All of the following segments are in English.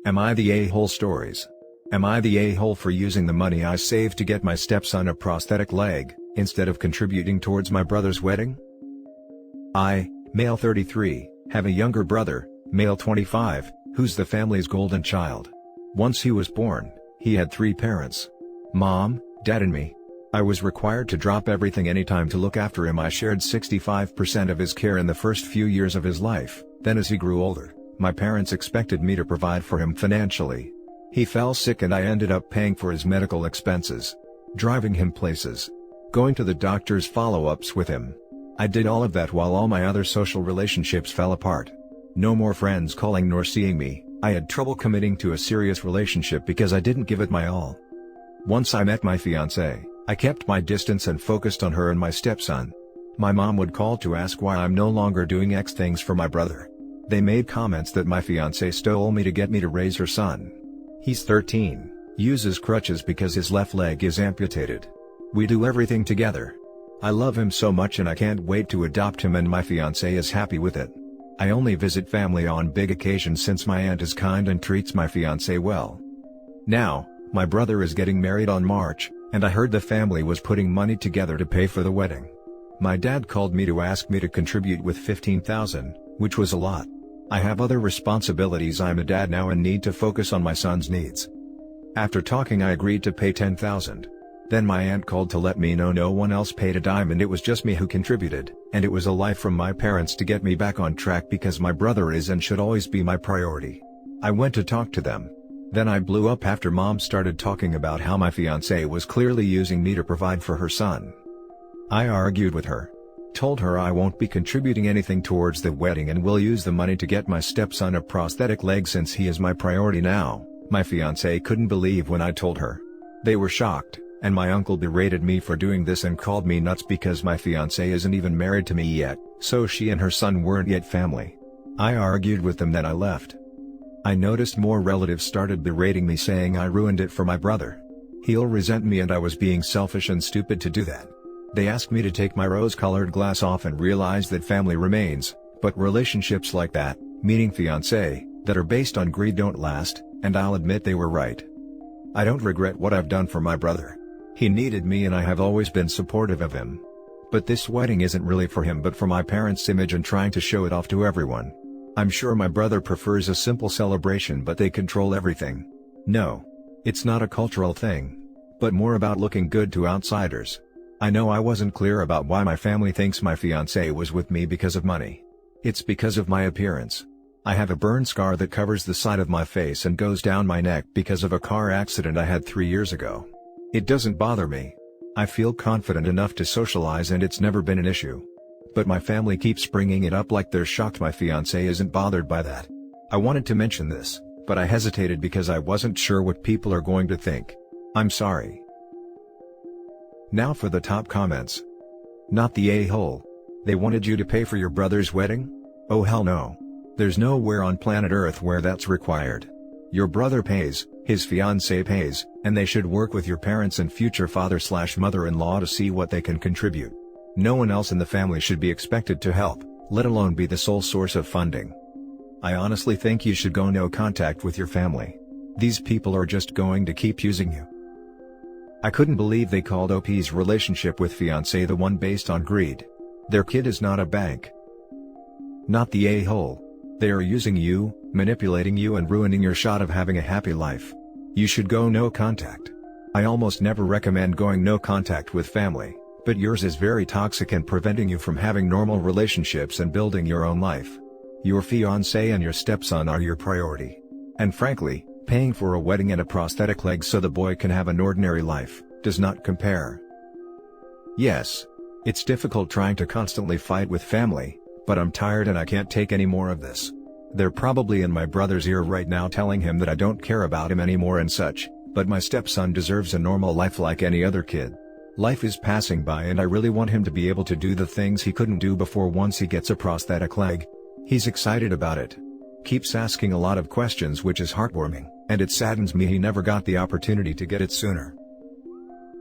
Am I the a-hole stories? Am I the a-hole for using the money I saved to get my stepson a prosthetic leg, instead of contributing towards my brother's wedding? I, male 33, have a younger brother, male 25, who's the family's golden child. Once he was born, he had 3 parents. Mom, Dad and me. I was required to drop everything anytime to look after him. I shared 65% of his care in the first few years of his life. Then as he grew older, my parents expected me to provide for him financially. He fell sick and I ended up paying for his medical expenses, driving him places, going to the doctor's follow-ups with him. I did all of that while all my other social relationships fell apart. No more friends calling nor seeing me. I had trouble committing to a serious relationship because I didn't give it my all. Once I met my fiancée, I kept my distance and focused on her and my stepson. My mom would call to ask why I'm no longer doing X things for my brother. They made comments that my fiancée stole me to get me to raise her son. He's 13, uses crutches because his left leg is amputated. We do everything together. I love him so much and I can't wait to adopt him, and my fiancée is happy with it. I only visit family on big occasions since my aunt is kind and treats my fiancée well. Now, my brother is getting married on March, and I heard the family was putting money together to pay for the wedding. My dad called me to ask me to contribute with $15,000, which was a lot. I have other responsibilities. I'm a dad now and need to focus on my son's needs. After talking, I agreed to pay $10,000. Then my aunt called to let me know no one else paid a dime and it was just me who contributed, and it was a lie from my parents to get me back on track because my brother is and should always be my priority. I went to talk to them. Then I blew up after Mom started talking about how my fiancée was clearly using me to provide for her son. I argued with her. Told her I won't be contributing anything towards the wedding and will use the money to get my stepson a prosthetic leg since he is my priority now. My fiancée couldn't believe when I told her. They were shocked, and my uncle berated me for doing this and called me nuts because my fiancée isn't even married to me yet, so she and her son weren't yet family. I argued with them, then I left. I noticed more relatives started berating me, saying I ruined it for my brother. He'll resent me and I was being selfish and stupid to do that. They asked me to take my rose-colored glass off and realize that family remains, but relationships like that, meaning fiancé, that are based on greed don't last, and I'll admit they were right. I don't regret what I've done for my brother. He needed me and I have always been supportive of him. But this wedding isn't really for him but for my parents' image and trying to show it off to everyone. I'm sure my brother prefers a simple celebration, but they control everything. No. It's not a cultural thing. But more about looking good to outsiders. I know I wasn't clear about why my family thinks my fiancé was with me because of money. It's because of my appearance. I have a burn scar that covers the side of my face and goes down my neck because of a car accident I had 3 years ago. It doesn't bother me. I feel confident enough to socialize and it's never been an issue. But my family keeps bringing it up like they're shocked my fiancé isn't bothered by that. I wanted to mention this, but I hesitated because I wasn't sure what people are going to think. I'm sorry. Now for the top comments. Not the a-hole. They wanted you to pay for your brother's wedding? Oh hell no. There's nowhere on planet Earth where that's required. Your brother pays, his fiancée pays, and they should work with your parents and future father/mother-in-law to see what they can contribute. No one else in the family should be expected to help, let alone be the sole source of funding. I honestly think you should go no contact with your family. These people are just going to keep using you. I couldn't believe they called OP's relationship with fiancé the one based on greed. Their kid is not a bank. Not the a-hole. They are using you, manipulating you and ruining your shot of having a happy life. You should go no contact. I almost never recommend going no contact with family, but yours is very toxic and preventing you from having normal relationships and building your own life. Your fiancé and your stepson are your priority. And frankly, paying for a wedding and a prosthetic leg so the boy can have an ordinary life, does not compare. Yes. It's difficult trying to constantly fight with family, but I'm tired and I can't take any more of this. They're probably in my brother's ear right now telling him that I don't care about him anymore and such, but my stepson deserves a normal life like any other kid. Life is passing by and I really want him to be able to do the things he couldn't do before once he gets a prosthetic leg. He's excited about it. Keeps asking a lot of questions, which is heartwarming, and it saddens me he never got the opportunity to get it sooner.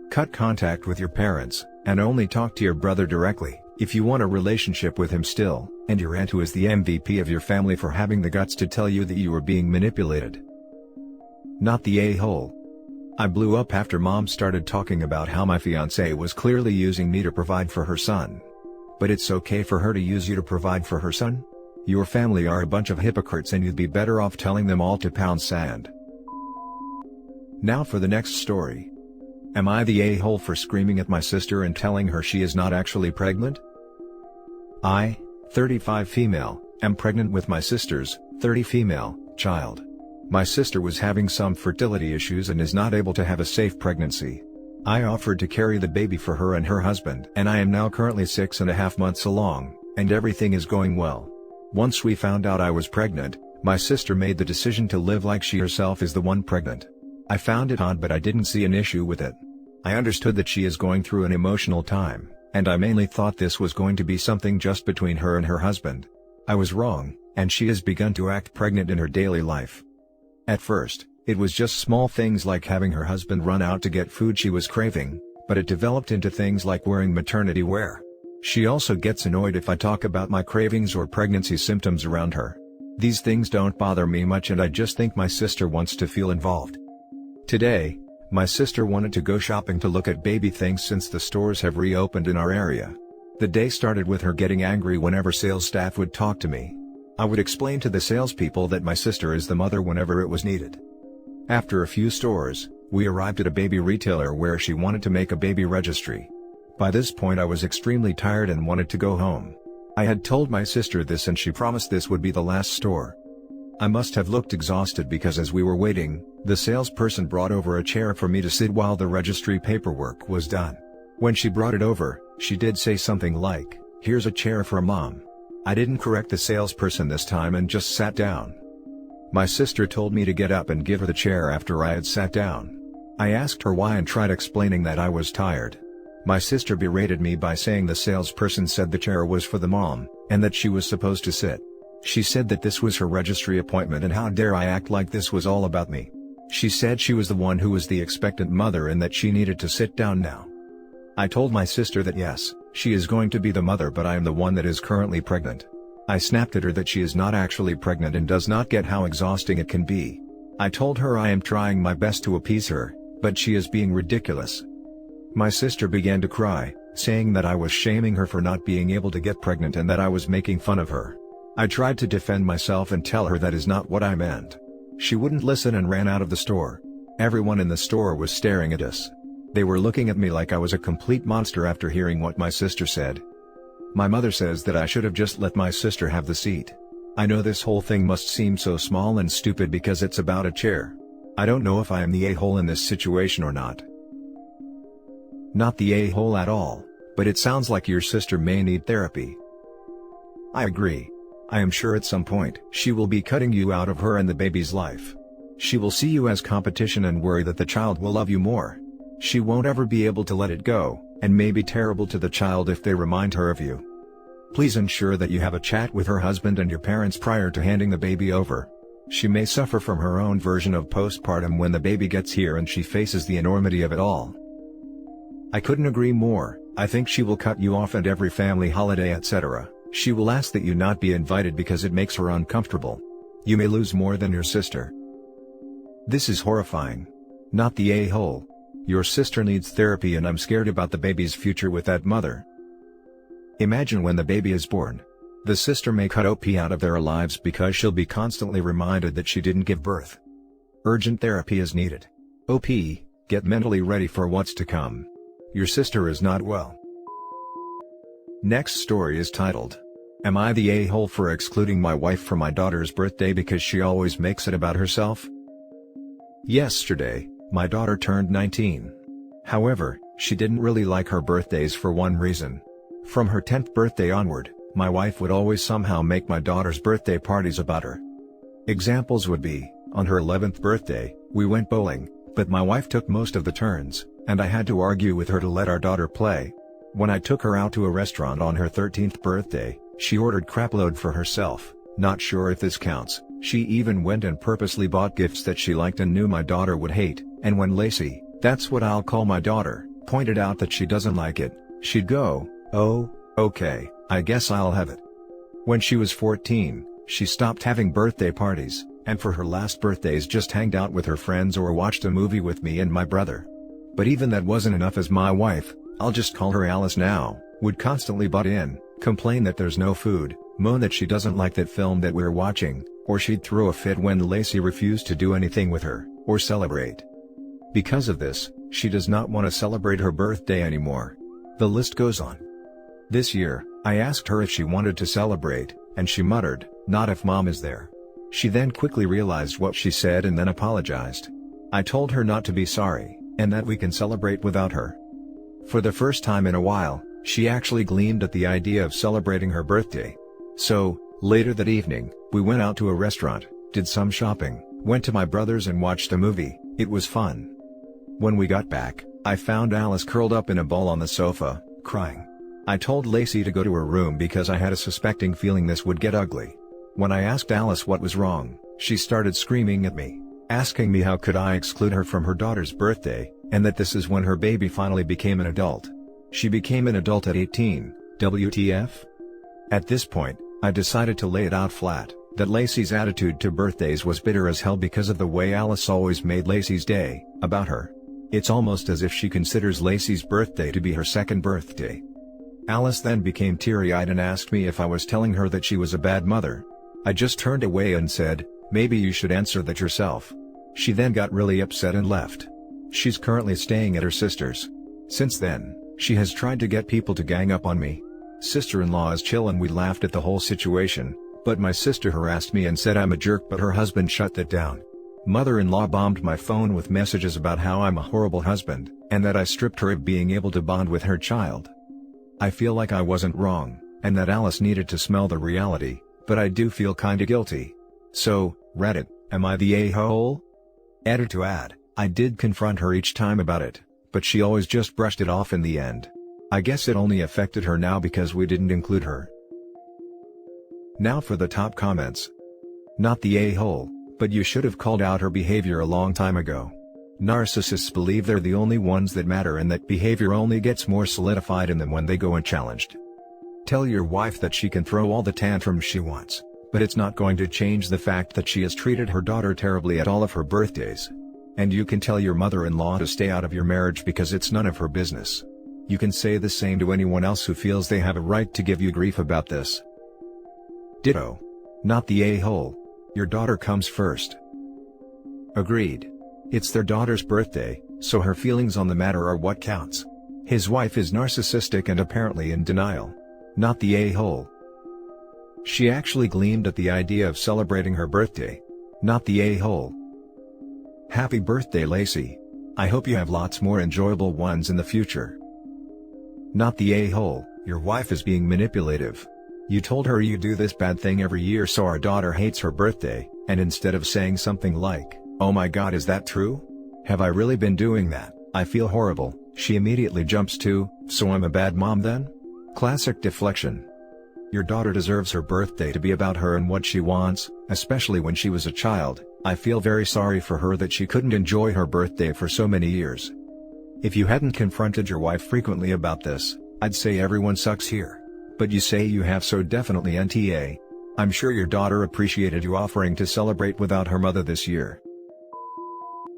Cut contact with your parents, and only talk to your brother directly, if you want a relationship with him still, and your aunt who is the MVP of your family for having the guts to tell you that you are being manipulated. Not the a-hole. I blew up after mom started talking about how my fiancé was clearly using me to provide for her son. But it's okay for her to use you to provide for her son? Your family are a bunch of hypocrites and you'd be better off telling them all to pound sand. Now for the next story. Am I the a-hole for screaming at my sister and telling her she is not actually pregnant? I, 35 female, am pregnant with my sister's, 30 female, child. My sister was having some fertility issues and is not able to have a safe pregnancy. I offered to carry the baby for her and her husband, and I am now currently 6.5 months along, and everything is going well. Once we found out I was pregnant, my sister made the decision to live like she herself is the one pregnant. I found it odd, but I didn't see an issue with it. I understood that she is going through an emotional time, and I mainly thought this was going to be something just between her and her husband. I was wrong, and she has begun to act pregnant in her daily life. At first, it was just small things like having her husband run out to get food she was craving, but it developed into things like wearing maternity wear. She also gets annoyed if I talk about my cravings or pregnancy symptoms around her. These things don't bother me much, and I just think my sister wants to feel involved. Today, my sister wanted to go shopping to look at baby things since the stores have reopened in our area. The day started with her getting angry whenever sales staff would talk to me. I would explain to the salespeople that my sister is the mother whenever it was needed. After a few stores, we arrived at a baby retailer where she wanted to make a baby registry. By this point I was extremely tired and wanted to go home. I had told my sister this and she promised this would be the last store. I must have looked exhausted because as we were waiting, the salesperson brought over a chair for me to sit while the registry paperwork was done. When she brought it over, she did say something like, "Here's a chair for mom." I didn't correct the salesperson this time and just sat down. My sister told me to get up and give her the chair after I had sat down. I asked her why and tried explaining that I was tired. My sister berated me by saying the salesperson said the chair was for the mom, and that she was supposed to sit. She said that this was her registry appointment and how dare I act like this was all about me. She said she was the one who was the expectant mother and that she needed to sit down now. I told my sister that yes, she is going to be the mother, but I am the one that is currently pregnant. I snapped at her that she is not actually pregnant and does not get how exhausting it can be. I told her I am trying my best to appease her, but she is being ridiculous. My sister began to cry, saying that I was shaming her for not being able to get pregnant and that I was making fun of her. I tried to defend myself and tell her that is not what I meant. She wouldn't listen and ran out of the store. Everyone in the store was staring at us. They were looking at me like I was a complete monster after hearing what my sister said. My mother says that I should have just let my sister have the seat. I know this whole thing must seem so small and stupid because it's about a chair. I don't know if I am the a-hole in this situation or not. Not the a-hole at all, but it sounds like your sister may need therapy. I agree. I am sure at some point she will be cutting you out of her and the baby's life. She will see you as competition and worry that the child will love you more. She won't ever be able to let it go, and may be terrible to the child if they remind her of you. Please ensure that you have a chat with her husband and your parents prior to handing the baby over. She may suffer from her own version of postpartum when the baby gets here and she faces the enormity of it all. I couldn't agree more. I think she will cut you off at every family holiday, etc. She will ask that you not be invited because it makes her uncomfortable. You may lose more than your sister. This is horrifying. Not the a-hole. Your sister needs therapy and I'm scared about the baby's future with that mother. Imagine when the baby is born. The sister may cut OP out of their lives because she'll be constantly reminded that she didn't give birth. Urgent therapy is needed. OP, get mentally ready for what's to come. Your sister is not well. Next story is titled, "Am I the a-hole for excluding my wife from my daughter's birthday because she always makes it about herself?" Yesterday, my daughter turned 19. However, she didn't really like her birthdays for one reason. From her 10th birthday onward, my wife would always somehow make my daughter's birthday parties about her. Examples would be, on her 11th birthday, we went bowling, but my wife took most of the turns, and I had to argue with her to let our daughter play. When I took her out to a restaurant on her 13th birthday, she ordered crapload for herself. Not sure if this counts. She even went and purposely bought gifts that she liked and knew my daughter would hate, and when Lacey, that's what I'll call my daughter, pointed out that she doesn't like it, she'd go, "Oh, okay, I guess I'll have it." When she was 14, she stopped having birthday parties, and for her last birthdays just hanged out with her friends or watched a movie with me and my brother. But even that wasn't enough, as my wife, I'll just call her Alice now, would constantly butt in, complain that there's no food, moan that she doesn't like that film that we're watching, or she'd throw a fit when Lacey refused to do anything with her, or celebrate. Because of this, she does not want to celebrate her birthday anymore. The list goes on. This year, I asked her if she wanted to celebrate, and she muttered, "Not if Mom is there." She then quickly realized what she said and then apologized. I told her not to be sorry, and that we can celebrate without her. For the first time in a while, she actually gleamed at the idea of celebrating her birthday. So, later that evening, we went out to a restaurant, did some shopping, went to my brother's and watched a movie. It was fun. When we got back, I found Alice curled up in a ball on the sofa, crying. I told Lacey to go to her room because I had a suspecting feeling this would get ugly. When I asked Alice what was wrong, she started screaming at me, asking me how could I exclude her from her daughter's birthday, and that this is when her baby finally became an adult. She became an adult at 18, WTF? At this point, I decided to lay it out flat, that Lacey's attitude to birthdays was bitter as hell because of the way Alice always made Lacey's day about her. It's almost as if she considers Lacey's birthday to be her second birthday. Alice then became teary-eyed and asked me if I was telling her that she was a bad mother. I just turned away and said, "Maybe you should answer that yourself." She then got really upset and left. She's currently staying at her sister's. Since then, she has tried to get people to gang up on me. Sister-in-law is chill and we laughed at the whole situation, but my sister harassed me and said I'm a jerk, but her husband shut that down. Mother-in-law bombed my phone with messages about how I'm a horrible husband, and that I stripped her of being able to bond with her child. I feel like I wasn't wrong, and that Alice needed to smell the reality, but I do feel kinda guilty. So, Reddit, am I the a-hole? Edit to add, I did confront her each time about it, but she always just brushed it off in the end. I guess it only affected her now because we didn't include her. Now for the top comments. Not the a-hole, but you should have called out her behavior a long time ago. Narcissists believe they're the only ones that matter and that behavior only gets more solidified in them when they go unchallenged. Tell your wife that she can throw all the tantrums she wants, but it's not going to change the fact that she has treated her daughter terribly at all of her birthdays. And you can tell your mother-in-law to stay out of your marriage because it's none of her business. You can say the same to anyone else who feels they have a right to give you grief about this. Ditto. Not the a-hole. Your daughter comes first. Agreed. It's their daughter's birthday, so her feelings on the matter are what counts. His wife is narcissistic and apparently in denial. Not the a-hole. She actually gleamed at the idea of celebrating her birthday. Not the a-hole. Happy birthday, Lacey. I hope you have lots more enjoyable ones in the future. Not the a-hole. Your wife is being manipulative. You told her you do this bad thing every year so our daughter hates her birthday, and instead of saying something like, "Oh my God, is that true? Have I really been doing that? I feel horrible," she immediately jumps to, "So I'm a bad mom then?" Classic deflection. Your daughter deserves her birthday to be about her and what she wants, especially when she was a child. I feel very sorry for her that she couldn't enjoy her birthday for so many years. If you hadn't confronted your wife frequently about this, I'd say everyone sucks here. But you say you have, so definitely NTA. I'm sure your daughter appreciated you offering to celebrate without her mother this year.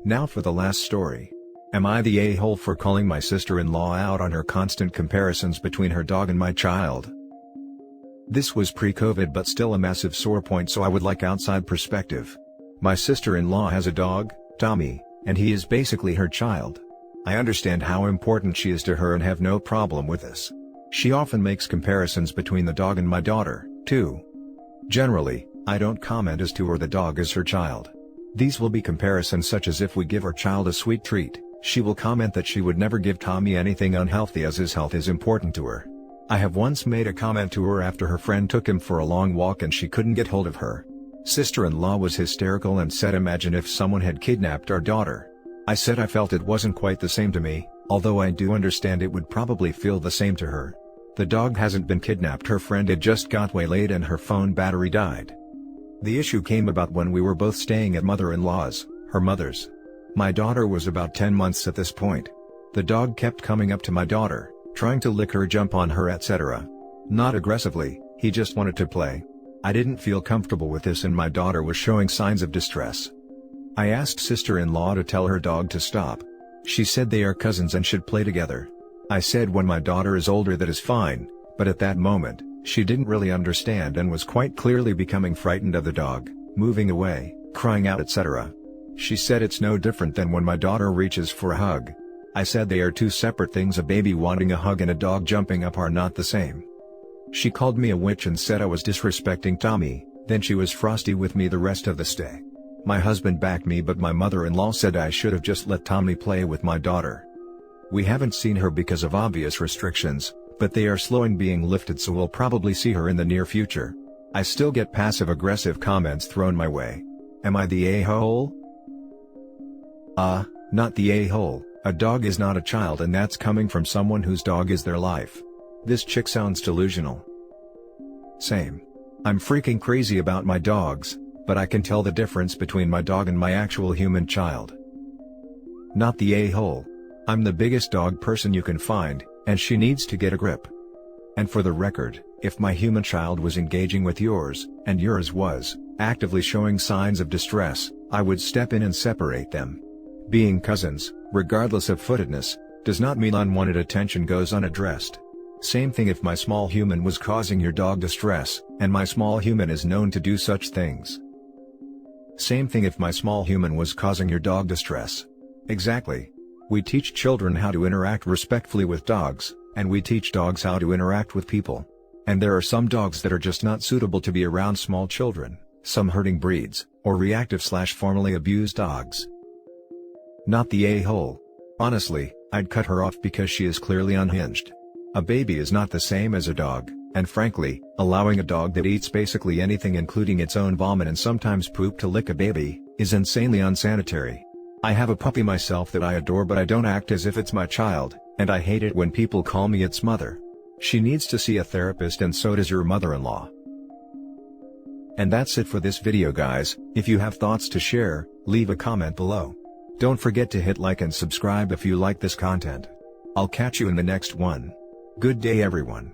Now for the last story. Am I the a-hole for calling my sister-in-law out on her constant comparisons between her dog and my child? This was pre-COVID but still a massive sore point, so I would like outside perspective. My sister-in-law has a dog, Tommy, and he is basically her child. I understand how important she is to her and have no problem with this. She often makes comparisons between the dog and my daughter, too. Generally, I don't comment as to or the dog is her child. These will be comparisons such as if we give our child a sweet treat, she will comment that she would never give Tommy anything unhealthy as his health is important to her. I have once made a comment to her after her friend took him for a long walk and she couldn't get hold of her sister-in-law was hysterical and said, "Imagine if someone had kidnapped our daughter." I said I felt it wasn't quite the same to me, although I do understand it would probably feel the same to her. The dog hasn't been kidnapped, her friend had just got waylaid and her phone battery died. The issue came about when we were both staying at mother-in-law's, her mother's. My daughter was about 10 months at this point. The dog kept coming up to my daughter, trying to lick her, jump on her, etc. Not aggressively, he just wanted to play. I didn't feel comfortable with this and my daughter was showing signs of distress. I asked sister-in-law to tell her dog to stop. She said they are cousins and should play together. I said when my daughter is older that is fine, but at that moment, she didn't really understand and was quite clearly becoming frightened of the dog, moving away, crying out, etc. She said it's no different than when my daughter reaches for a hug. I said they are two separate things. A baby wanting a hug and a dog jumping up are not the same. She called me a witch and said I was disrespecting Tommy, then she was frosty with me the rest of the stay. My husband backed me but my mother-in-law said I should have just let Tommy play with my daughter. We haven't seen her because of obvious restrictions, but they are slowing being lifted so we'll probably see her in the near future. I still get passive-aggressive comments thrown my way. Am I the a-hole? Not the a-hole. A dog is not a child and that's coming from someone whose dog is their life. This chick sounds delusional. Same. I'm freaking crazy about my dogs, but I can tell the difference between my dog and my actual human child. Not the a-hole. I'm the biggest dog person you can find, and she needs to get a grip. And for the record, if my human child was engaging with yours, and yours was actively showing signs of distress, I would step in and separate them. Being cousins, regardless of footedness, does not mean unwanted attention goes unaddressed. Same thing if my small human was causing your dog distress, and my small human is known to do such things. Same thing if my small human was causing your dog distress. Exactly. We teach children how to interact respectfully with dogs, and we teach dogs how to interact with people. And there are some dogs that are just not suitable to be around small children, some herding breeds, or reactive/formerly abused dogs. Not the a-hole. Honestly, I'd cut her off because she is clearly unhinged. A baby is not the same as a dog, and frankly, allowing a dog that eats basically anything including its own vomit and sometimes poop to lick a baby, is insanely unsanitary. I have a puppy myself that I adore but I don't act as if it's my child, and I hate it when people call me its mother. She needs to see a therapist and so does your mother-in-law. And that's it for this video guys. If you have thoughts to share, leave a comment below. Don't forget to hit like and subscribe if you like this content. I'll catch you in the next one. Good day everyone.